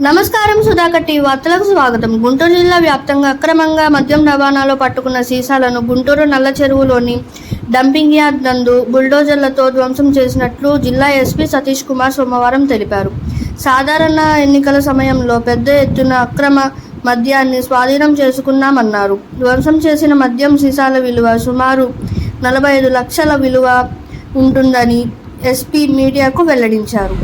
నమస్కారం. సుధాకర్ టీవీ వార్తలకు స్వాగతం. గుంటూరు జిల్లా వ్యాప్తంగా అక్రమంగా మద్యం రవాణాలో పట్టుకున్న సీసాలను గుంటూరు నల్ల చెరువులోని డంపింగ్ యార్డ్ నందు బుల్డోజర్లతో ధ్వంసం చేసినట్లు జిల్లా ఎస్పీ సతీష్ కుమార్ సోమవారం తెలిపారు. సాధారణ ఎన్నికల సమయంలో పెద్ద ఎత్తున అక్రమ మద్యాన్ని స్వాధీనం చేసుకున్నామన్నారు. ధ్వంసం చేసిన మద్యం సీసాల విలువ సుమారు 45 లక్షల విలువ ఉంటుందని ఎస్పీ మీడియాకు వెల్లడించారు.